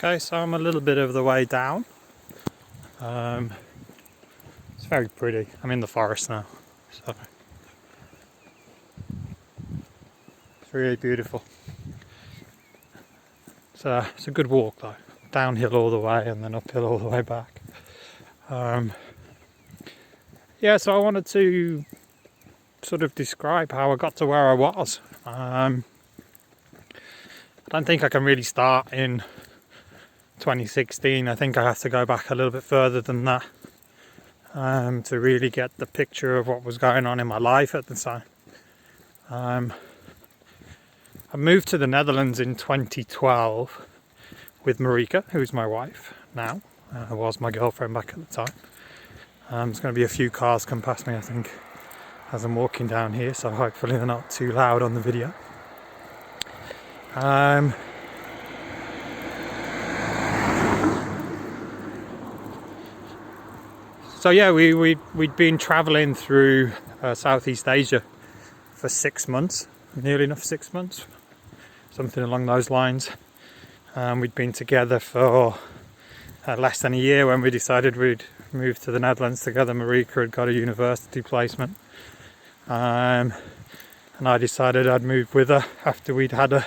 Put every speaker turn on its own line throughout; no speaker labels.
Okay, so I'm a little bit of the way down. It's very pretty. I'm in the forest now, so it's really beautiful. It's a good walk though. Downhill all the way and then uphill all the way back. Yeah, so I wanted to sort of describe how I got to where I was. I don't think I can really start in 2016. I think I have to go back a little bit further than that to really get the picture of what was going on in my life at the time. I moved to the Netherlands in 2012 with Marika, who's my wife now. Was my girlfriend back at the time. There's going to be a few cars come past me, I think, as I'm walking down here, so hopefully they're not too loud on the video. So yeah, we'd been travelling through Southeast Asia for 6 months, nearly enough 6 months, something along those lines. We'd been together for less than a year when we decided we'd move to the Netherlands together. Marika had got a university placement, and I decided I'd move with her after we'd had a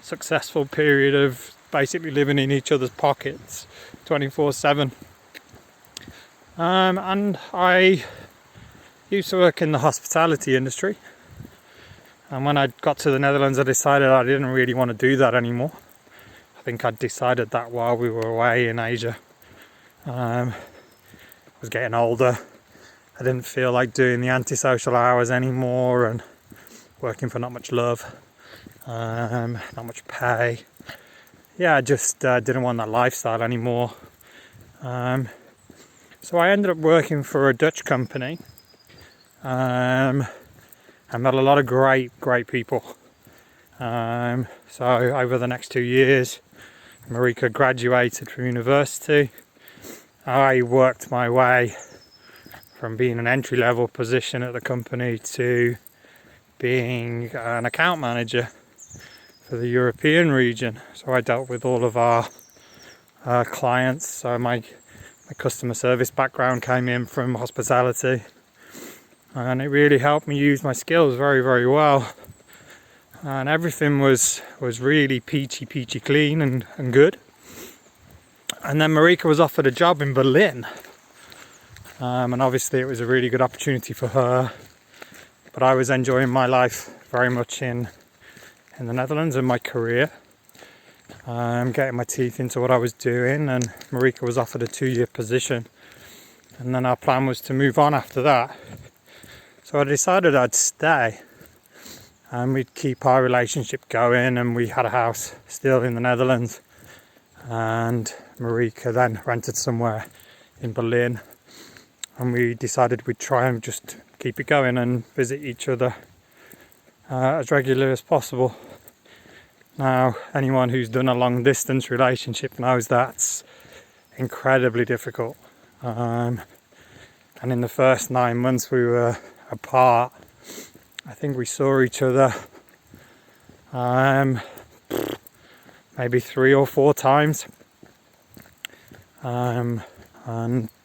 successful period of basically living in each other's pockets 24/7. And I used to work in the hospitality industry, and when I got to the Netherlands I decided I didn't really want to do that anymore. I think I'd decided that while we were away in Asia. I was getting older. I didn't feel like doing the antisocial hours anymore and working for not much love, not much pay. Yeah, I just didn't want that lifestyle anymore. So I ended up working for a Dutch company. I met a lot of great people. So over the next 2 years, Marika graduated from university. I worked my way from being an entry-level position at the company to being an account manager for the European region. So I dealt with all of our clients. So my customer service background came in from hospitality, and it really helped me use my skills very well. And everything was really peachy clean and good. And then Marika was offered a job in Berlin, and obviously it was a really good opportunity for her, but I was enjoying my life very much in the Netherlands and my career. Getting my teeth into what I was doing, and Marika was offered a 2-year position, and then our plan was to move on after that. So I decided I'd stay and we'd keep our relationship going, and we had a house still in the Netherlands, and Marika then rented somewhere in Berlin, and we decided we'd try and just keep it going and visit each other as regularly as possible. Now, anyone who's done a long distance relationship knows that's incredibly difficult. And in the first 9 months we were apart, I think we saw each other maybe 3 or 4 times. And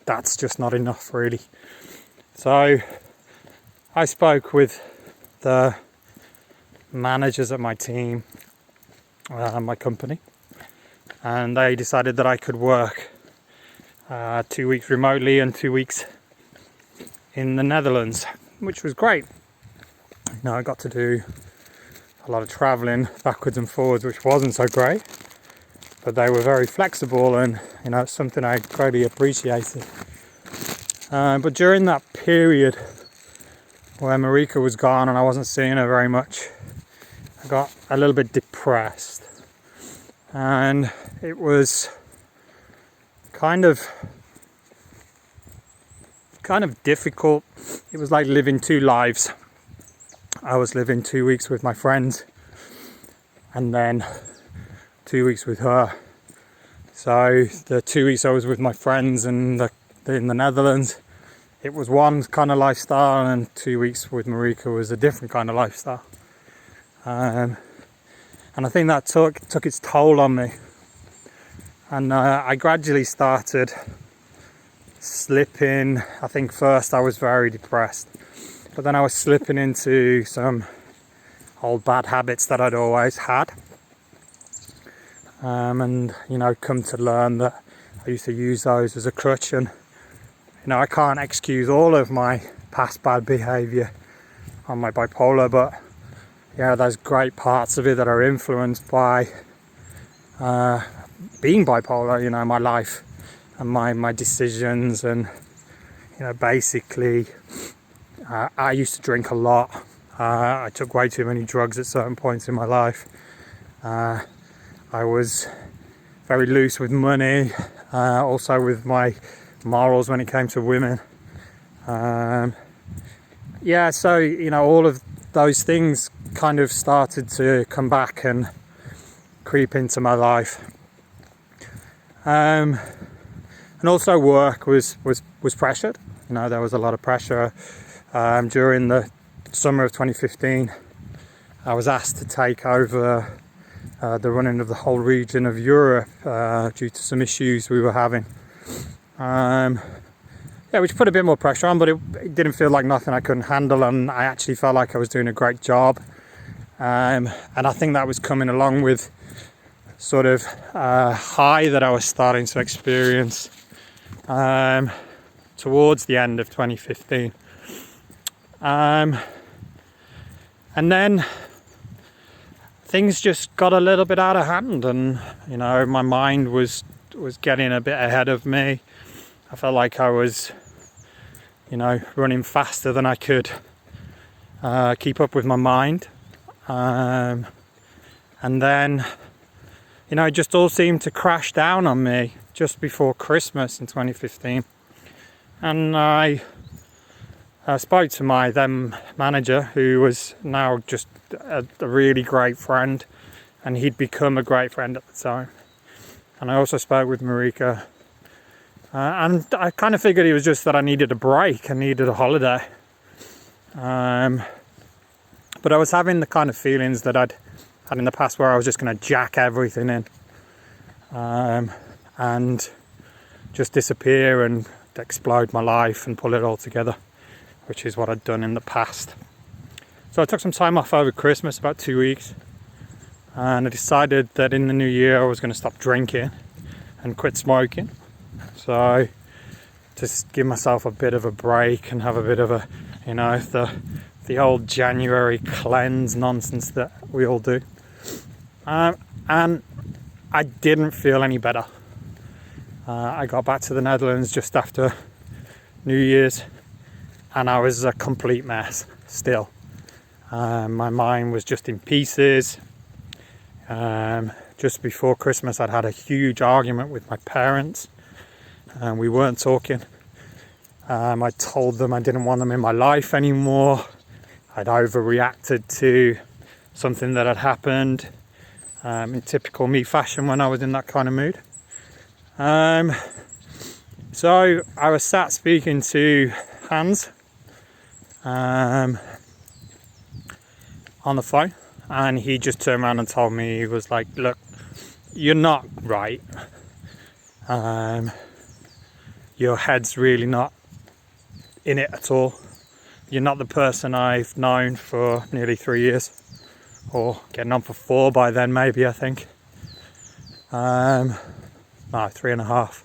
that's just not enough, really. So I spoke with the managers at my team, my company, and they decided that I could work 2 weeks remotely and 2 weeks in the Netherlands, which was great. I got to do a lot of traveling backwards and forwards, which wasn't so great, but they were very flexible, and it's something I greatly appreciated. But during that period where Marika was gone and I wasn't seeing her very much, I got a little bit depressed, and it was kind of difficult. It was like living 2 lives. I was living 2 weeks with my friends and then 2 weeks with her. So the 2 weeks I was with my friends in the Netherlands, it was one kind of lifestyle, and 2 weeks with Marika was a different kind of lifestyle. And I think that took its toll on me. And I gradually started slipping. I think first I was very depressed, but then I was slipping into some old bad habits that I'd always had. And come to learn that I used to use those as a crutch, and I can't excuse all of my past bad behaviour on my bipolar, but there's great parts of it that are influenced by being bipolar, my life and my decisions. And basically I used to drink a lot. I took way too many drugs at certain points in my life. I was very loose with money, also with my morals when it came to women. So all of those things kind of started to come back and creep into my life. And also work was pressured. There was a lot of pressure. During the summer of 2015, I was asked to take over the running of the whole region of Europe due to some issues we were having. Which put a bit more pressure on, but it didn't feel like nothing I couldn't handle, and I actually felt like I was doing a great job. And I think that was coming along with sort of high that I was starting to experience towards the end of 2015. And then things just got a little bit out of hand, and my mind was getting a bit ahead of me. I felt like I was running faster than I could keep up with my mind. And then it just all seemed to crash down on me just before Christmas in 2015. And I spoke to my then manager, who was now just a really great friend, and he'd become a great friend at the time. And I also spoke with Marika, and I kind of figured it was just that I needed a break, I needed a holiday. But I was having the kind of feelings that I'd had in the past, where I was just going to jack everything in and just disappear and explode my life and pull it all together, which is what I'd done in the past. So I took some time off over Christmas, about 2 weeks, and I decided that in the new year I was going to stop drinking and quit smoking. So just give myself a bit of a break and have a bit of a, the old January cleanse nonsense that we all do. And I didn't feel any better. I got back to the Netherlands just after New Year's, and I was a complete mess still. My mind was just in pieces. Just before Christmas, I'd had a huge argument with my parents, and we weren't talking. I told them I didn't want them in my life anymore. I'd overreacted to something that had happened, in typical me fashion when I was in that kind of mood. So I was sat speaking to Hans on the phone, and he just turned around and told me, he was like, look, you're not right. Your head's really not in it at all. You're not the person I've known for nearly 3 years, or getting on for 4 by then, maybe, I think. No, 3.5.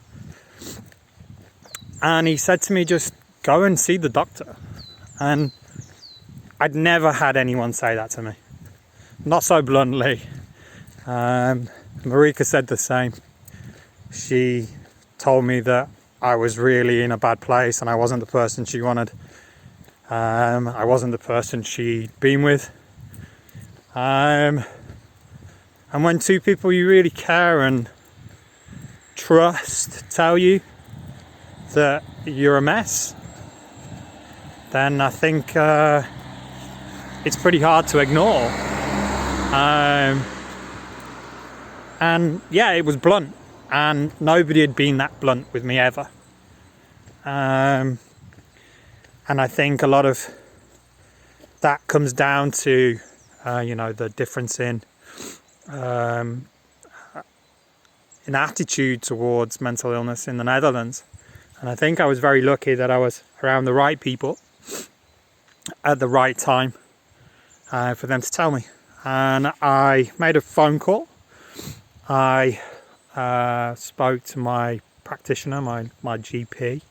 And he said to me, just go and see the doctor. And I'd never had anyone say that to me, not so bluntly. Marika said the same. She told me that I was really in a bad place and I wasn't the person she wanted. I wasn't the person she'd been with. And when two people you really care and trust tell you that you're a mess, then I think it's pretty hard to ignore. And yeah, it was blunt, and nobody had been that blunt with me ever. And I think a lot of that comes down to the difference in in attitude towards mental illness in the Netherlands. And I think I was very lucky that I was around the right people at the right time for them to tell me. And I made a phone call. I spoke to my practitioner, my GP,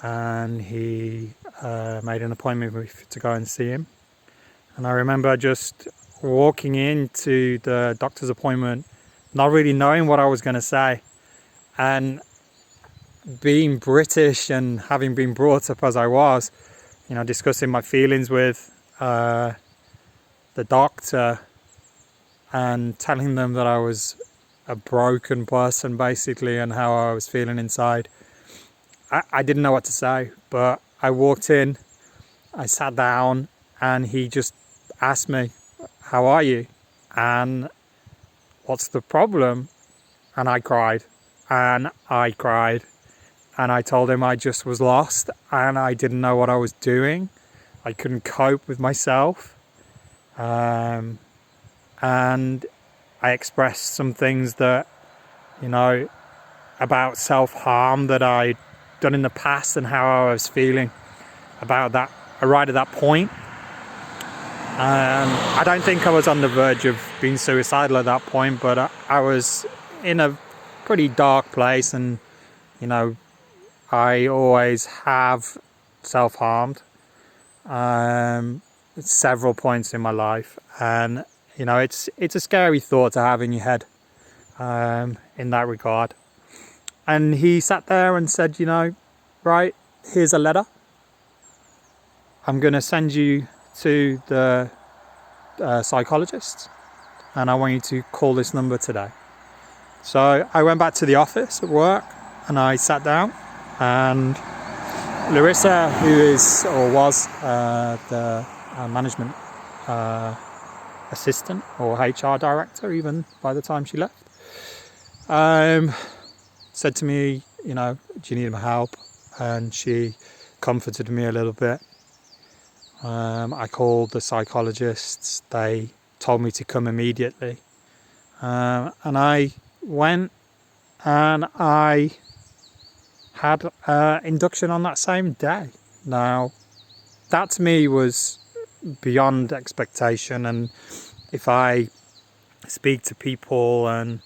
and he made an appointment with me to go and see him. And I remember just walking into the doctor's appointment, not really knowing what I was going to say, and being British and having been brought up as I was, discussing my feelings with the doctor and telling them that I was a broken person basically and how I was feeling inside. I didn't know what to say, but I walked in, I sat down, and he just asked me, "How are you? And what's the problem?" And I cried, and I cried, and I told him I just was lost and I didn't know what I was doing. I couldn't cope with myself. And I expressed some things that, about self-harm that I'd done in the past and how I was feeling about that right at that point. I don't think I was on the verge of being suicidal at that point, but I was in a pretty dark place, and I always have self-harmed at several points in my life, and it's a scary thought to have in your head in that regard. And he sat there and said, right, here's a letter. I'm going to send you to the psychologist, and I want you to call this number today. So I went back to the office at work, and I sat down, and Larissa, who is or was the management assistant or HR director even by the time she left, said to me, do you need my help? And she comforted me a little bit. I called the psychologists. They told me to come immediately. And I went, and I had induction on that same day. Now, that to me was beyond expectation. And if I speak to people and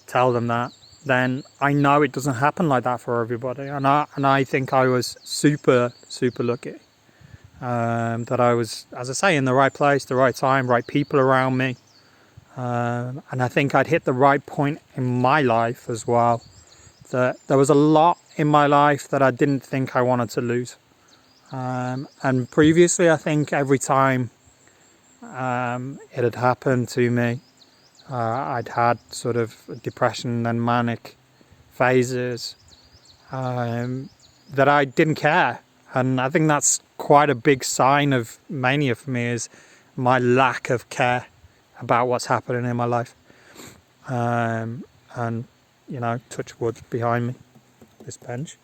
tell them that, then I know it doesn't happen like that for everybody. And I think I was super, super lucky. That I was, as I say, in the right place, the right time, right people around me. And I think I'd hit the right point in my life as well. That there was a lot in my life that I didn't think I wanted to lose. And previously, I think every time it had happened to me, I'd had sort of depression and manic phases that I didn't care. And I think that's quite a big sign of mania for me, is my lack of care about what's happening in my life. And, touch wood behind me, this bench.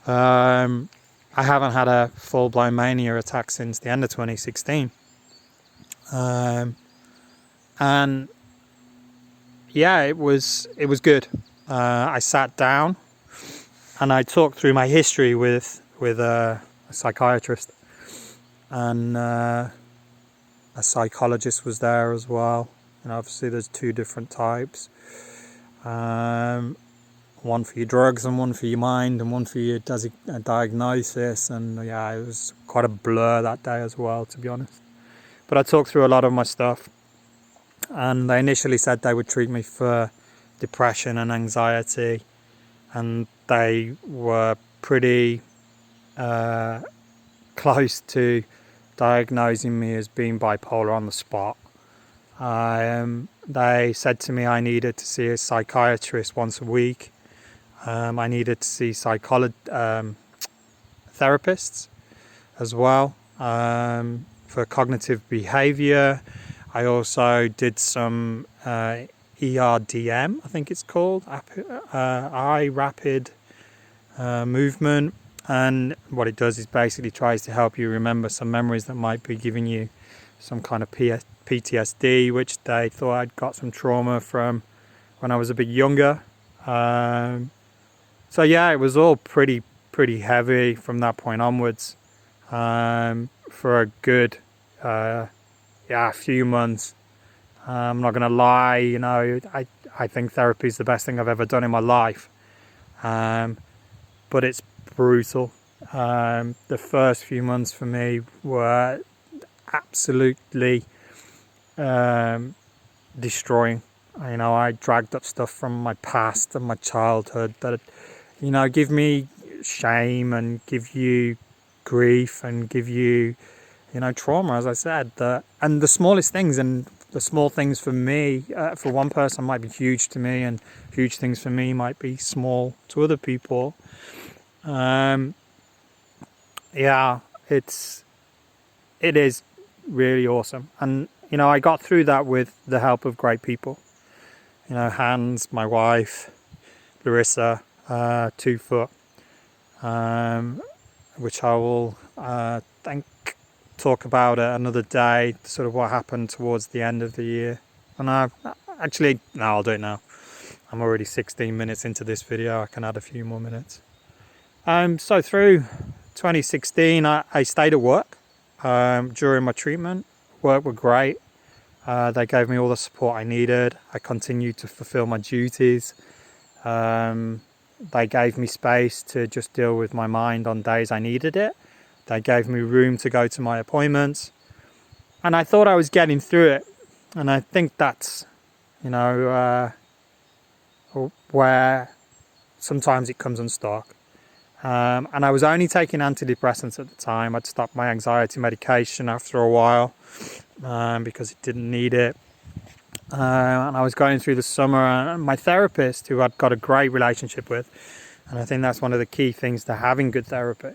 I haven't had a full-blown mania attack since the end of 2016. And yeah, it was good. I sat down and I talked through my history with a psychiatrist, and a psychologist was there as well. And obviously there's two different types, one for your drugs and one for your mind and one for your diagnosis. And yeah, it was quite a blur that day as well, to be honest. But I talked through a lot of my stuff, and they initially said they would treat me for depression and anxiety, and they were pretty close to diagnosing me as being bipolar on the spot. They said to me I needed to see a psychiatrist once a week. I needed to see therapists as well for cognitive behavior. I also did some ERDM, I think it's called, eye rapid movement. And what it does is basically tries to help you remember some memories that might be giving you some kind of PTSD, which they thought I'd got some trauma from when I was a bit younger. So yeah, it was all pretty heavy from that point onwards, for a good few months. I'm not gonna lie, you know, I think therapy is the best thing I've ever done in my life, but it's brutal. The first few months for me were absolutely destroying. You know, I dragged up stuff from my past and my childhood that, you know, give me shame and give you grief and give you, you know, trauma, as I said. And the smallest things, and the small things for me, for one person might be huge to me, and huge things for me might be small to other people. Yeah, it is really awesome. And, you know, I got through that with the help of great people. You know, Hans, my wife, Larissa, 2 Foot, which I will talk about it another day, sort of what happened towards the end of the year. And I'll do it now. I'm already 16 minutes into this video. I can add a few more minutes. So through 2016, I stayed at work during my treatment. Work were great. They gave me all the support I needed. I continued to fulfill my duties. They gave me space to just deal with my mind on days I needed it. They gave me room to go to my appointments. And I thought I was getting through it. And I think that's, you know, where sometimes it comes unstuck. And I was only taking antidepressants at the time. I'd stopped my anxiety medication after a while because it didn't need it. And I was going through the summer, and my therapist, who I'd got a great relationship with, and I think that's one of the key things to having good therapy,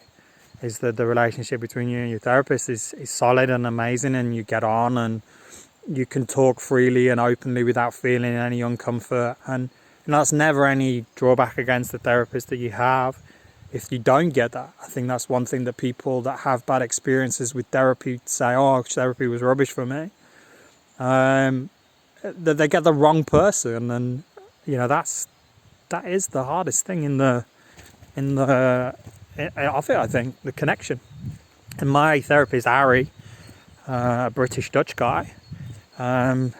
is that the relationship between you and your therapist is solid and amazing, and you get on and you can talk freely and openly without feeling any uncomfort. And you know, that's never any drawback against the therapist that you have. If you don't get that, I think that's one thing that people that have bad experiences with therapy say, oh, therapy was rubbish for me. That they get the wrong person, and you know, that is the hardest thing of it, I think, the connection. And my therapist, Harry, a British Dutch guy,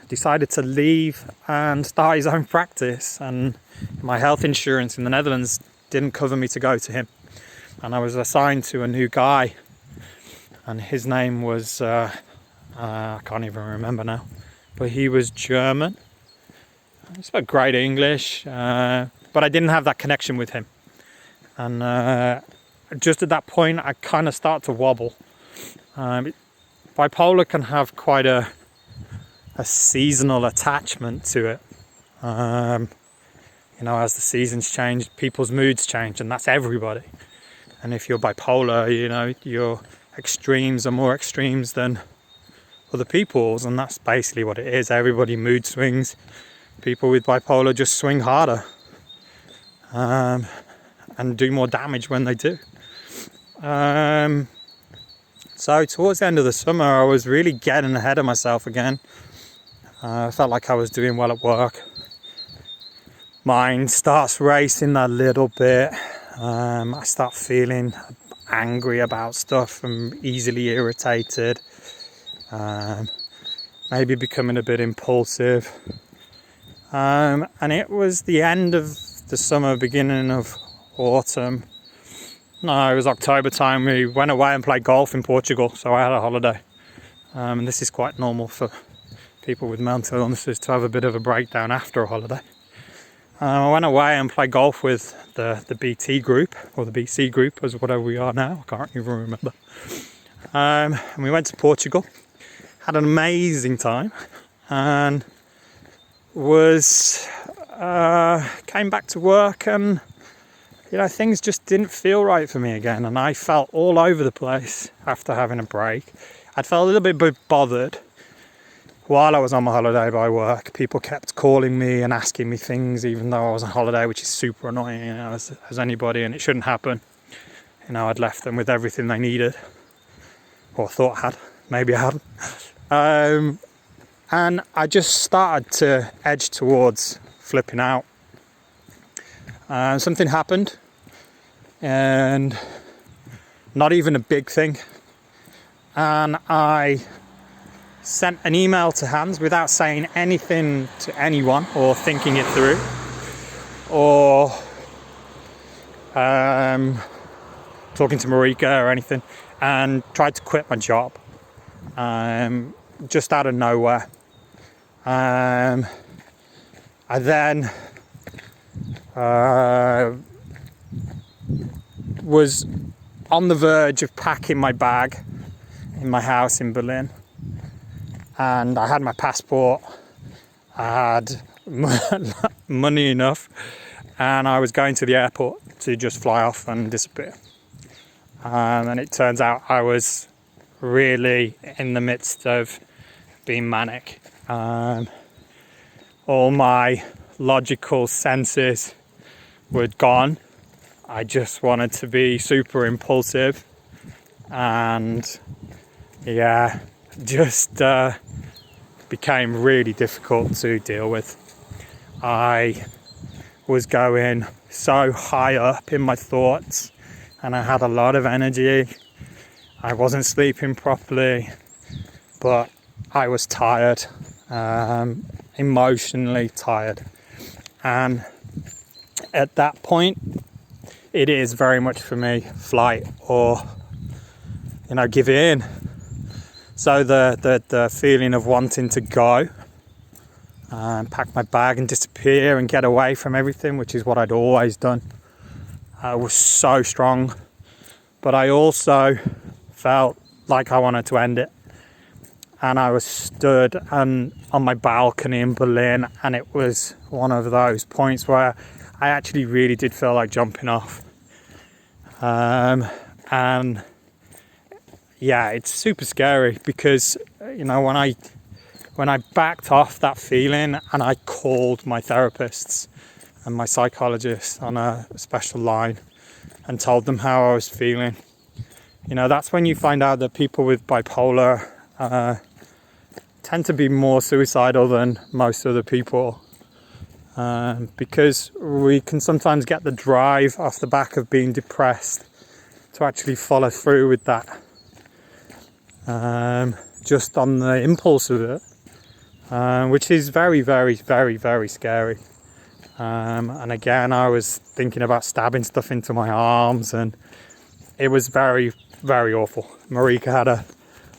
decided to leave and start his own practice, and my health insurance in the Netherlands didn't cover me to go to him, and I was assigned to a new guy, and his name was I can't even remember now, but he was German. He spoke great English, but I didn't have that connection with him. And just at that point, I kind of start to wobble. Bipolar can have quite a seasonal attachment to it. You know, as the seasons change, people's moods change, and that's everybody. And if you're bipolar, you know, your extremes are more extremes than other people's, and that's basically what it is. Everybody mood swings. People with bipolar just swing harder and do more damage when they do. So towards the end of the summer, I was really getting ahead of myself again. I felt like I was doing well at work. Mind starts racing a little bit. I start feeling angry about stuff and easily irritated. Maybe becoming a bit impulsive. And it was the end of the summer, beginning of autumn. No, it was October time. We went away and played golf in Portugal, so I had a holiday. And this is quite normal for people with mental illnesses to have a bit of a breakdown after a holiday. I went away and played golf with the BT group, or the BC group, as whatever we are now. I can't even remember. And we went to Portugal, had an amazing time, and came back to work, and you know, things just didn't feel right for me again, and I felt all over the place after having a break. I'd felt a little bit bothered while I was on my holiday by work. People kept calling me and asking me things even though I was on holiday, which is super annoying, you know, as anybody, and it shouldn't happen. You know, I'd left them with everything they needed, or thought I had. Maybe I hadn't. And I just started to edge towards flipping out. Something happened, and not even a big thing, and I sent an email to Hans without saying anything to anyone or thinking it through, or talking to Marika or anything, and tried to quit my job just out of nowhere. I then was on the verge of packing my bag in my house in Berlin, and I had my passport, I had money enough, and I was going to the airport to just fly off and disappear. And it turns out I was really in the midst of being manic. All my logical senses were gone. I just wanted to be super impulsive, and just became really difficult to deal with. I was going so high up in my thoughts, and I had a lot of energy. I wasn't sleeping properly, but I was tired, emotionally tired. And at that point, it is very much for me flight or, give in. So the feeling of wanting to go and pack my bag and disappear and get away from everything, which is what I'd always done, was so strong. But I also felt like I wanted to end it. And I was stood on my balcony in Berlin, and it was one of those points where I actually really did feel like jumping off. And yeah, it's super scary because, when I backed off that feeling and I called my therapists and my psychologists on a special line and told them how I was feeling, that's when you find out that people with bipolar tend to be more suicidal than most other people, because we can sometimes get the drive off the back of being depressed to actually follow through with that, just on the impulse of it, which is very, very, very, very scary. And again, I was thinking about stabbing stuff into my arms, and it was very, very awful. Marika had a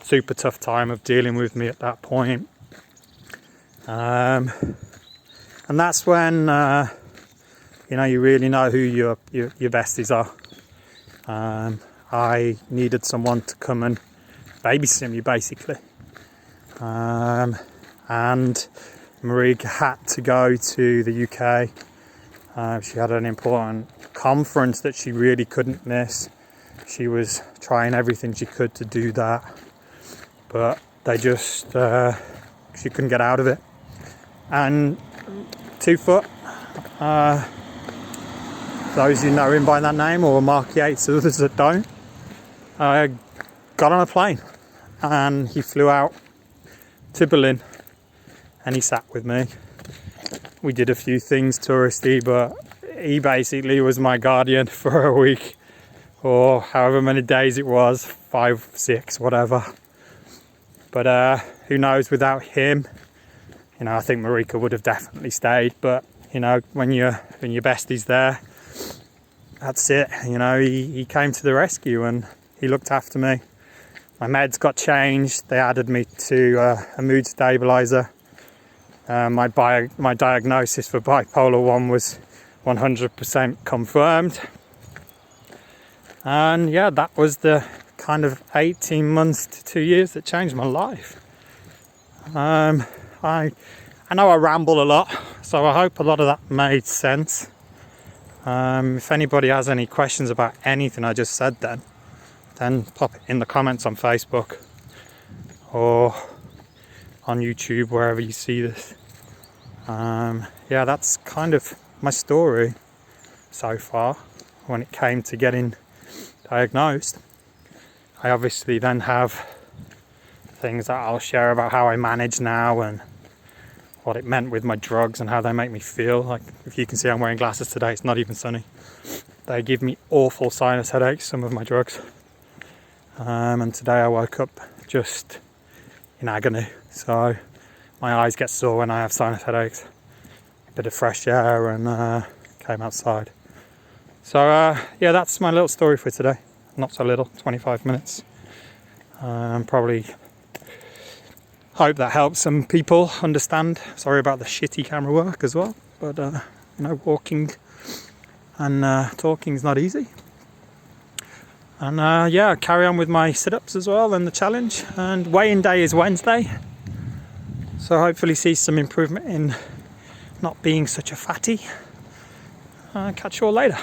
super tough time of dealing with me at that point. And that's when, you really know who your besties are. I needed someone to come and babysit me, basically. And Marika had to go to the UK. She had an important conference that she really couldn't miss. She was trying everything she could to do that, but she couldn't get out of it. And 2 foot, those who know him by that name, or Mark Yates, others that don't, got on a plane and he flew out to Berlin and he sat with me. We did a few things touristy, but he basically was my guardian for a week, or however many days it was, 5, 6, whatever. But who knows, without him, I think Marika would have definitely stayed. But when your bestie's there, that's it. He came to the rescue and he looked after me. My meds got changed. They added me to a mood stabilizer. My diagnosis for bipolar 1 was 100% confirmed. And yeah, that was the kind of 18 months to 2 years that changed my life. I know I ramble a lot, so I hope a lot of that made sense. If anybody has any questions about anything I just said then pop it in the comments on Facebook or on YouTube, wherever you see this. Yeah, that's kind of my story so far when it came to getting diagnosed. I obviously then have things that I'll share about how I manage now and what it meant with my drugs and how they make me feel. Like, if you can see, I'm wearing glasses today, it's not even sunny. They give me awful sinus headaches, some of my drugs. And today I woke up just in agony. So my eyes get sore when I have sinus headaches. A bit of fresh air and came outside. So yeah, that's my little story for today. Not so little, 25 minutes. Probably hope that helps some people understand. Sorry about the shitty camera work as well, but you know, walking and talking is not easy. And yeah, carry on with my sit-ups as well and the challenge. And weigh-in day is Wednesday, so hopefully see some improvement in not being such a fatty. Catch you all later.